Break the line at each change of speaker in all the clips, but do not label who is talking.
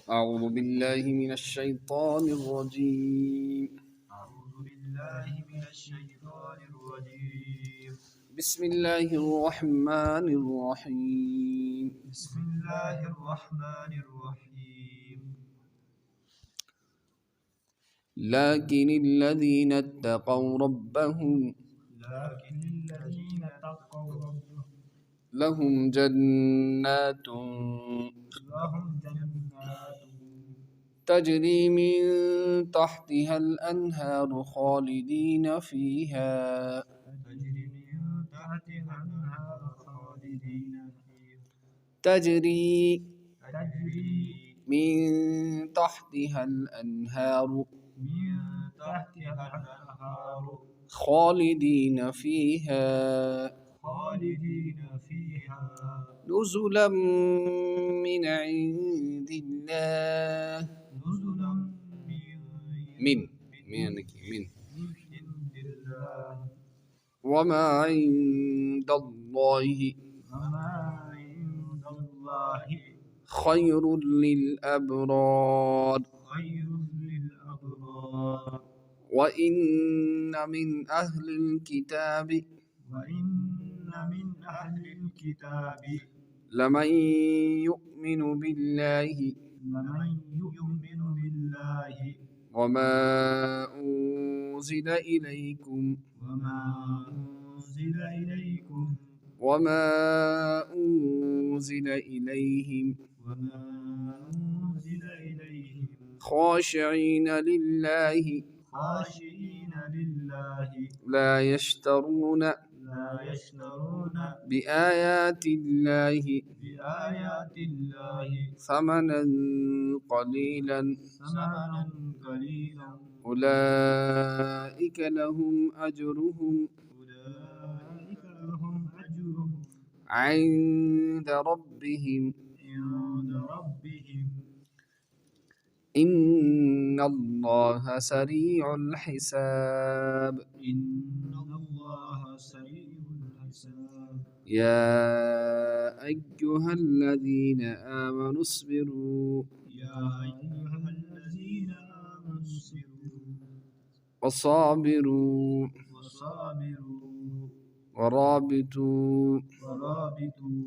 أعوذ بالله من الشيطان الرجيم.
أعوذ بالله من الشيطان الرجيم.
بسم الله الرحمن الرحيم.
بسم الله الرحمن الرحيم.
لكن الذين اتقوا ربهم
لكن الذين اتقوا ربهم
لهم جنات
لهم جنات
تجري من تحتها الأنهار خالدين فيها
تجري من تحتها الأنهار خالدين فيها
تجري
تجري
من تحتها الأنهار
من تحتها الأنهار
خالدين فيها
خالدين فيها
نزلا من عند الله.
نزلا
من
من
من
عند الله.
وما عند الله
وما عند الله
خير للأبرار.
خير للأبرار.
وإن من أهل الكتاب
وإن من أهل الكتاب
لمن يؤمن بالله
لمن يؤمن بالله
وما أنزل إليكم
وما أنزل إليكم
وما أنزل إليهم
وما أنزل إليهم
خاشعين لله
خاشعين لله
لا يشترون
لا يشترون
بآيات الله
بآيات الله
ثمنا قليلا
ثمنا قليلا.
أولئك لهم أجرهم
أولئك لهم أجرهم
عند ربهم
عند ربهم
إن الله سريع الحساب.
إن الله سريع الحساب.
يا أيها الذين آمنوا اصبروا
يا أيها الذين آمنوا اصبروا
وصابروا
وصابروا
ورابطوا
ورابطوا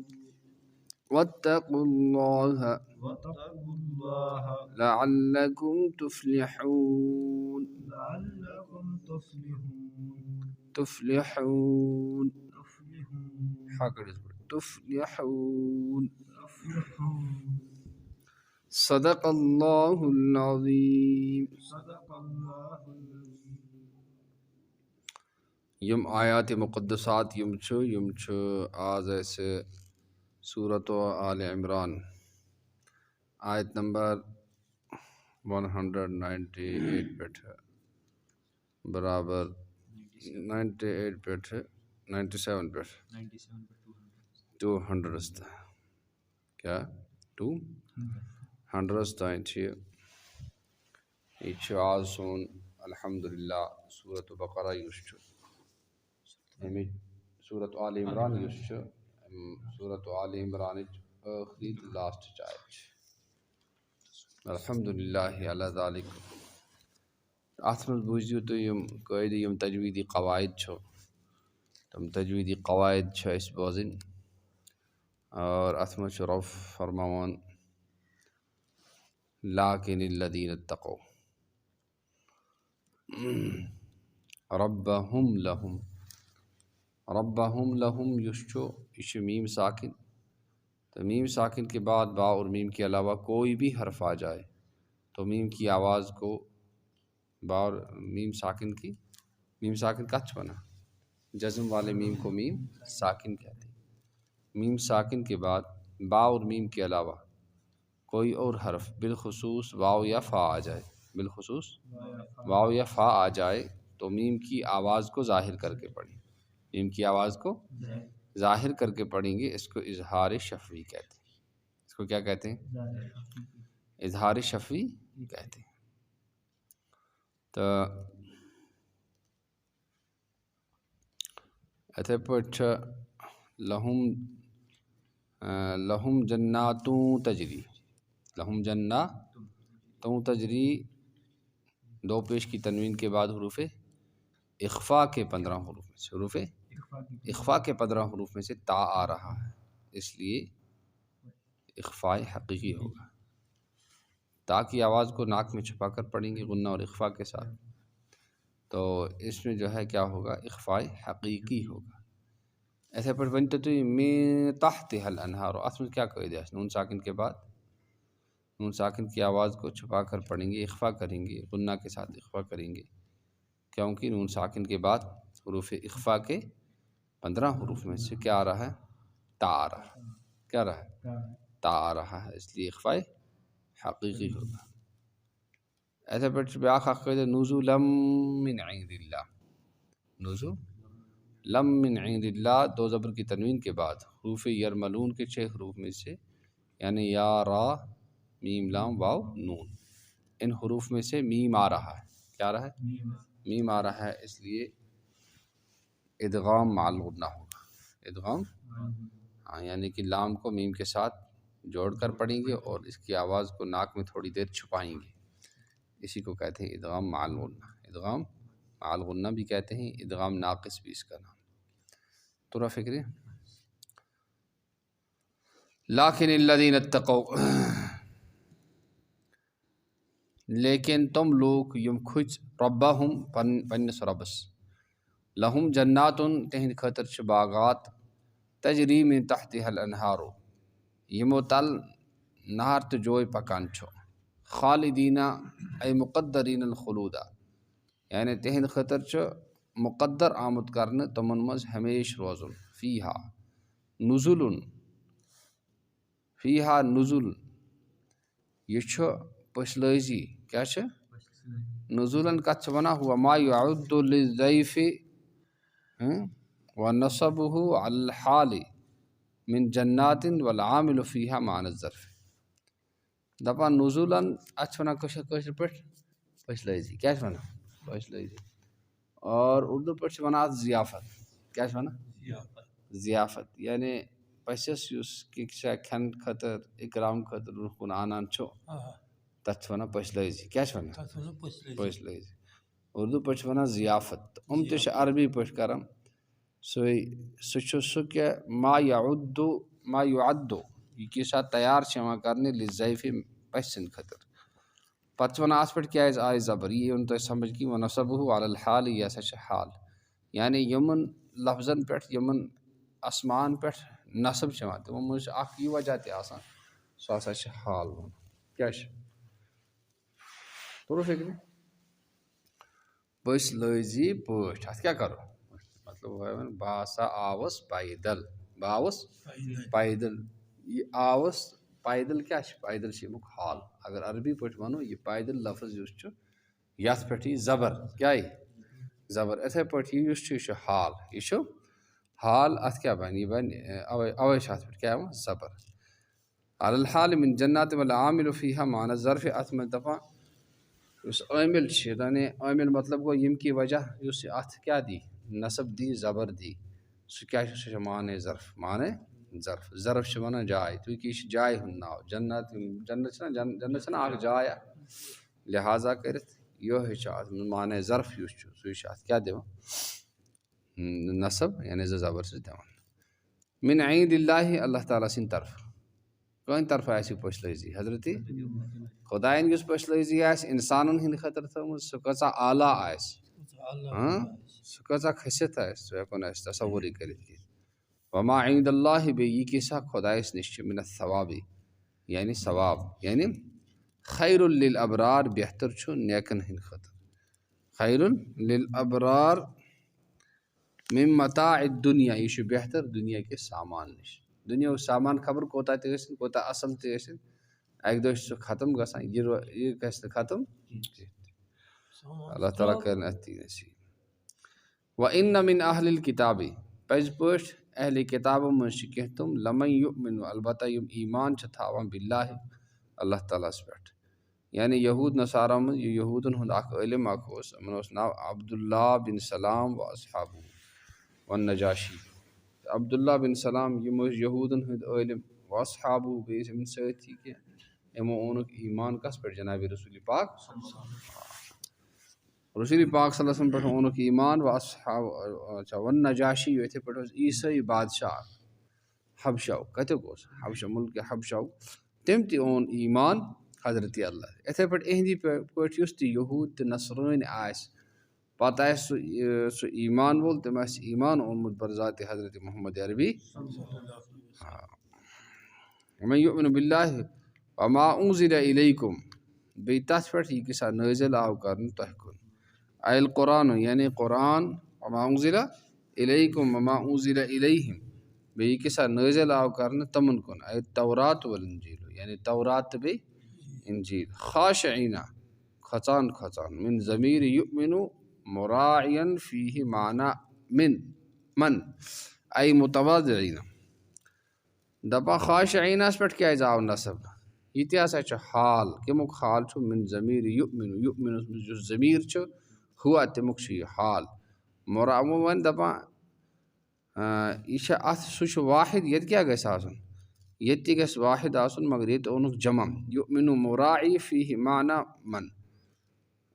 واتقوا الله
واتقوا الله
لعلكم تفلحون.
لعلكم تفلحون.
تفلحون
تفلحون
تفلحون.
تفلحون.
صدق الله العظيم.
صدق الله العظيم.
يم آيات مقدسات يم چھ آز اسے سورة آل عمران آیت نمبر 198 پہ برابر 98 پہ 97 پہ 200 است کیا 200 تائیں یہ آز سون الحمدللہ سورة بقرہ یس سورة آل عمران یس سورة آل عمران آخری لاسٹ آیت الحمدللہ علی ذالک. اتھ من بوزیو تو یم قاعدہ یم تجویدی قواعد چھو تم تجویدی قواعد چھ اس بوزن اور اتھ من چھ رب فرماوان لكن الذين اتقوا ربهم لهم یس چھو یہ میم ساکن تو میم ساکن کے بعد با اور میم کے علاوہ کوئی بھی حرف آ جائے تو میم کی آواز کو با اور میم ساکن کچھ بنا جزم والے میم کو میم ساکن کہتے ہیں. میم ساکن کے بعد با اور میم کے علاوہ کوئی اور حرف بالخصوص واو یا فا آ جائے آ جائے تو میم کی آواز کو ظاہر کر کے پڑھیں. میم کی آواز کو ظاہر کر کے پڑھیں گے. اس کو اظہار شفوی کہتے ہیں. اس کو کیا کہتے ہیں؟ اظہار شفوی کہتے ہیں. تو اتھے پٹ لہم جناتوں تجری لہم جنات तो तजरी दो पेश की तनवीन के बाद हरूफ इख्फा के 15 हरूफ में से हरूफ इख्फा के 15 हरूफ में से ता आ रहा है, इसलिए इख्फा हकीकी होगा। ता की आवाज़ को नाक में छुपा कर पढ़ेंगे गुन्ना और इख्फा के साथ, तो इसमें जो है क्या होगा, इख्फा हकीकी होगा। ऐसे पर बन तो में तहत हल अनहार, अस में क्या कह दिया, नून साकिन के बाद नून साकिन की आवाज़ को छुपा कर पढ़ेंगे, इख्फा करेंगे, गुन्ना के साथ इख्फा करेंगे, क्योंकि नून साकिन के बाद हरूफ इख्फा के 15 हरूफ में से क्या आ रहा है, ता आ रहा है। क्या रहा है, ता आ रहा है, इसलिए इख्फा हकीकी होगा। ऐसे पर ब्याख़ नुज़ुलम मिन इंदिल्लाह, नुज़ुलम मिन इंदिल्लाह दो ज़बर की तनवीन के बाद हरूफ यरमलून के 6 हरूफ में से, यानी या रा मीम लाम वाव नून, इन हरूफ में से मीम आ रहा है। क्या आ रहा है, मीम आ रहा है, इसलिए इदगाम माल गुन्ना होगा। इदगाम, हाँ, यानी कि लाम को मीम के साथ जोड़कर पढ़ेंगे और इसकी आवाज़ को नाक में थोड़ी देर छुपाएंगे, इसी को कहते हैं इदगाम माल गुन्ना। इदगाम माल गुन्ना भी कहते हैं, इदगाम नाक़िस भी इसका नाम। तुरा फिक्र लाकिन अल्लज़ीन इत्तक़ौ, लेकिन तुम लोग युम खुज रब्बहुम पन्नस रबस लहुम जन्नातुन तहद खतर छ बागात तजरी मिन तहतिहल अनहारो, यमो तल नहर तो जोय पकान छो, खालिदीना ऐ मुक़द्दरीन खुलूदा, यानी तहद खतर छ मुक़द्दर आमद करने तमन मज हमेश रोजुन, फ़ीहा नुज़ुलुन, फ़ीहा नुज़ुल ये छ पशलजी, क्या छ नुज़ुलन का वना हुआ मा युअद्दु लिज़ैफ़ि व नसबुहु अल हाली मिन जन्नातिन वल आमिलु फ़ीहा माना ज़र्फ़, दपा नुज़ुलन वना कशर पर पशलजी, क्या वना पशलजी, और उर्दू पर वना ज़ियाफ़त, क्या वना ज़ियाफ़त, यानी पशस युस कि खन खतर इकराम खतर रुकुन आनान छो तथ वना पशलजी, क्या वना पशलजी, उर्दू पर वना ज़ियाफ़त। तश अरबी पर करम सु क्या मा युअद्दु ये साथ तैयार करने लिज़ैफ़ि पशन खतर, पत वना आस पे क्या आय ज़बर, ये उन तो समझ की वन नसबुहु अलल हाल, यह सच हाल, यानी यमन लफ्ज़न पे यमन आसमान पे नसब तमो मज यह वजह तसान सो हसा हाल वन, क्या तो फिक्र बस लजी पठ, अत क्या करो, मतलब बासा आवस पैदल, बावस पैदल, ये आवस पैदल, क्या पैदल यमुक हाल, अगर अरबी पे वनो ये पैदल लफ्ज़ यथ पे ज़बर, क्या ज़बर, इथे पे यह हाल, यह हाल, अत क्या बन, यह बन अवै पे क्या ज़बर, अलल हाल मिन जन्नात वल आमिलु फ़ीहा माना ज़र्फ़, अत में दफा उस आमिल यानी आमिल मतलब गो यम की वजह उस अत क्या दी, नसब दी, ज़बर दी, सो क्या माने ज़र्फ़, माने ज़र्फ़, ज़र्फ़ वना जाय, तो कि जाय हुन नाव जन्नत, जन्नत ना आख जाय, लिहाजा कर यह माने ज़र्फ़ सो क्या देव नसब, यानी ज़बर से देवन मिन इंदिल्लाहि, अल्लाह ताला सिन तरफ, कौन तरफ आयु पशलजी हजरती खुदाइन युस पशलजी आस इंसानन हिंद खतर थमुज सो कचा आला आस, सो कचा खसियत आस, सो हेकोन आस तसव्वुर करित कि वमा इंदल्लाहि बे ये किसा खुदाइस निश्चय मिन सवाबी, यानी सवाब, यानी खैरुल लिल अबरार, बेहतर छु नेकन हिंद खतर, खैरुल लिल अबरार मिन मताअ दुनिया, ये बेहतर दुनिया के सामान निश, दुनिया सामान खबर कोता कोता असल एक दो खत्म गसान, ये खत्म, अल्लाह ताला कर नसीब। व इन्न मिन अहलिल किताबी, पज पठ अहले किताब में कह तुम लमन युमिनु, अलबत्ता युम ईमान छावा बिल्लाहि, अल्लाह ताला पे, यानी यहूद नसारा में यहूदन हुंद अख इल्म अखोस, मनोस नाम अब्दुल्ला बिन सलाम व असहाबु व नजाशी, अब्दुल्ला बिन सलाम ये यहूदन हुंद इल्म व असहाबु बे साथी के यमो ओनुक ईमान कस पे जनाब रसूल पाक रसूल पाक सल्लल्लाहु अलैहि वसल्लम पे ओनुक ईमान व असहाब अच्छा वन नजाशी इथे पे ईसाई बादशाह हबशा कत हबशा मुल्क हबशा तम त ओन ईमान हजरत अल्लाह इथे पे इहंदी पे यहूद तो नसरानी पत सह ईमान वोल तम ईमान ओनमुत बरजात हजरत मोहम्मद अरबी मैं युमिनु बिल्लाहि वमा उन्ज़िला इलैकुम बे तथ पे यह किसा नाज़िल आव कर तह कुन अल कुरान यानी कुरान वमा उन्ज़िला इलैकुम वमा उन्ज़िला इलैहिम बे यह किसा नाज़िल आव कर तमन कुन अल तौरात वल इंजील यानी तौरात बे इंजील खाशिईना खचान खचान मिन ज़मीर युमिनु मुरायन फीहि माना मिन मन अय मुतवाज़िईना दपा खाशिईना पे क्या जाव नसब यह तसा हाल कमुक हाल मिन ज़मीर युमिनु युमिनु जो ज़मीर हुआ तमुक हाल मुरा वन दपा यह अत सह वाहिद ये क्या गस ये गस वाहिद आसन मगर ये ओनुक जमा युमिनु मुराई फीहि माना मन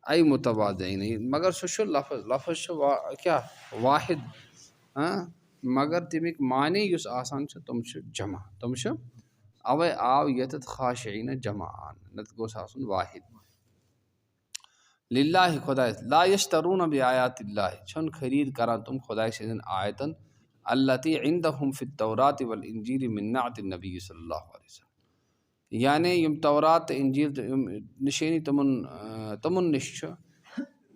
अय मुतवाज़िईन मगर सह लफ्ज़ लफ्ज़ क्या वाहिद मगर तमिक मानी युस आसान तुम जमा तुम अवे आव यत खाशिईन जमा आन नत गोस आसन वाहिद लिल्लाहि खुदा ला यश्तरून बि आयातिल्लाहि छन खरीद करा तुम खुदा सिन आयतन अल्लती इंदहुम फित तौरात वल इंजील मिन नात नबी सल्लल्लाहु अलैहि वसल्लम यानी यम तौरात इंजील निशानी तमन निश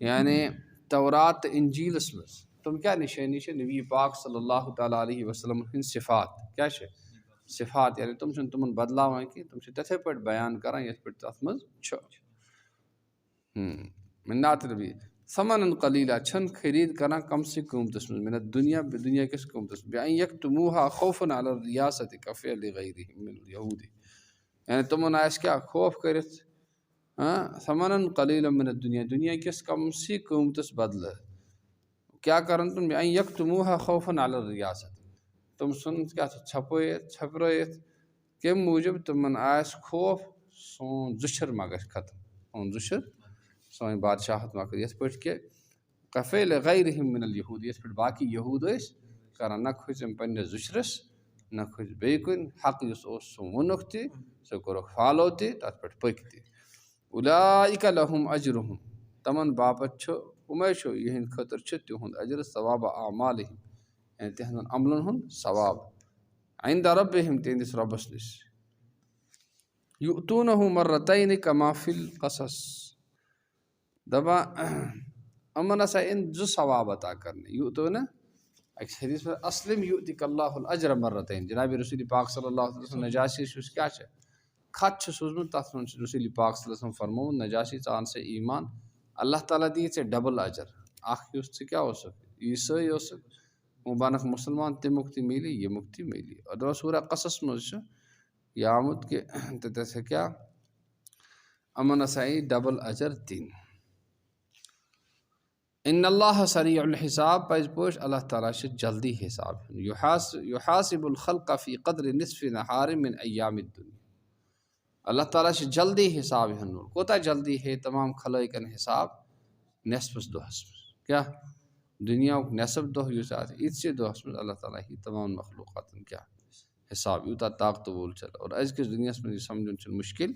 यानी तौरात इंजीलस मज तुम क्या निशानी नबी पाक सल्लल्लाहु तआला अलैहि वसल्लम हिंद सिफात क्या सिफात यानी तुम तुमन बदलावान कि तुम तथे पे बयान करान ये पे तथ मज मिन्नात नबी समन कलीला छन खरीद करा कम से क़ीमतस में मिन दुनिया दुनिया किस क़ीमतस में बेअन यक्तमुहा खौफन अला रियासत कफ़िल गैरिहिम मिन यहूदी यानी तुमन आयस क्या खौफ करत समन कलीला मिन दुनिया दुनिया किस कम से क़ीमतस बदल क्या करन तुम बेअन यक्तमुहा खौफन अला रियासत तुम सुन क्या छपरत कम मूजब तुमन आयस खौफ सोन जुशर मगर खत्म सोन जुशर सोन बादशाहत मकर ये पे कफ़िल गैरिहिम मिनल यहूद ये पे बाकी यहूद कर न खुजम पे जुशरस न खुज बेकुन हक सो वनुक सो कोर फॉलो तथ पे पक उलाइका लहुम अजरुहुम तमन बापत उमे यहंद खतर तिहुंद अजर सवाब आमालिहिम यानी तिहन अमलन हुन सवाब इंद रब्बिहिम तिहंदिस रब्बस निश युतूनहु मर्रतैन कमा फिल क़सस दबा अमन सा इन जो सवाब अता करने युतून हदीस में अस्लिम युतिकल्लाहुल अजर मर्रतैन जनाब रसूल पाक सल्लल्लाहु अलैहि वसल्लम नजाशी क्या खत सूझमुत तथ मन रसूल पाक सल्लल्लाहु अलैहि वसल्लम फरमोन नजाशी चान से ईमान अल्लाह ताला दी डबल अजर अख क्या हो ईसाई मुबानक मुसलमान ते मुक्ति मिली ये मुक्ति मिली और दो सूरा कसस मज यामुत के तैसे क्या अमन सही डबल अजर तीन इन्नल्लाह सरीउल हिसाब पज पोश अल्लाह ताला से जल्दी हिसाब युहासिबुल खल्क़ फी क़द्र निस्फ़ि नहार मिन अय्यामिद दुनिया अल्लाह ताला से जल्दी हिसाब है कोता जल्दी है तमाम खलाइकन हिसाब नस्फ़ दोहस क्या दुनिया नसब दोह इससे दोहस में अल्लाह ताला ही तमाम मखलूक़ातन क्या हिसाब यूता ताकत बोल चल और आज के दुनिया में समझन चल मुश्किल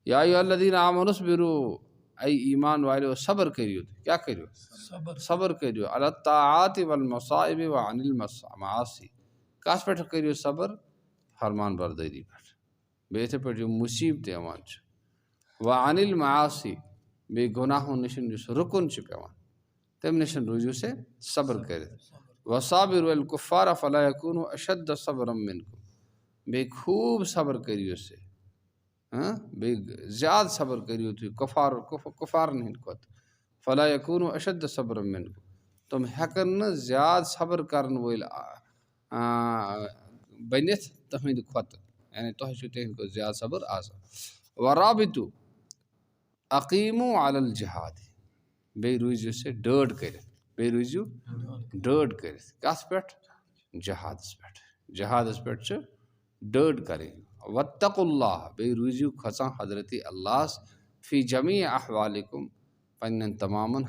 या अय्युहल्लज़ीना आमनुस्बिरु ऐ ईमान वाले सब्र करियो क्या करियो सब्र करियो अला ताआति वल मसाइब व अनिल मासी कास पे करियो सब्र फरमान बरदारी पे बेथे पे जो मुसीबत अवान व अनिल मासी बे गुनाहों निशन जो रुकन पेवान तम निशन रुजू से सब्र करे वसाबिर वल कुफ़ार फला यकूनु अशद्द सब्रम मिनकुम बे खूब सब्र करियो से बे ज़्यादा सब्र करियो तो कुफ़ार नहीं कोत फला यकूनु अशद्द सब्रम मिनकुम तुम हेकन न ज़्यादा सब्र करन वोल बनित तहमिद खोत यानी तो को ज़्यादा सब्र आसा वराबितु अकीमु अलल जिहाद बे रुजू से डर्ड कर बे रुजू डर्ड कर कस पे जहादस पे डर्ड करें। वत्तकुल्लाह बे रुजू खसा हजरत अल्लाह फ़ी जमी अहवालिकुम पन्न तमामन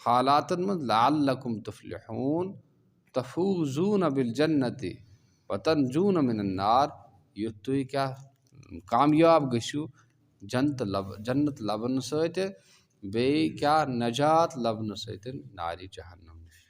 हालातन में लअल्लकुम तुफ्लिहून तफूज़ून बिल जन्नति व तंजून मिनन नार, ये तुई क्या कामयाब गशु जन्नत लबन सत बे क्या नजात लबन सत नारी जहन्नम नश।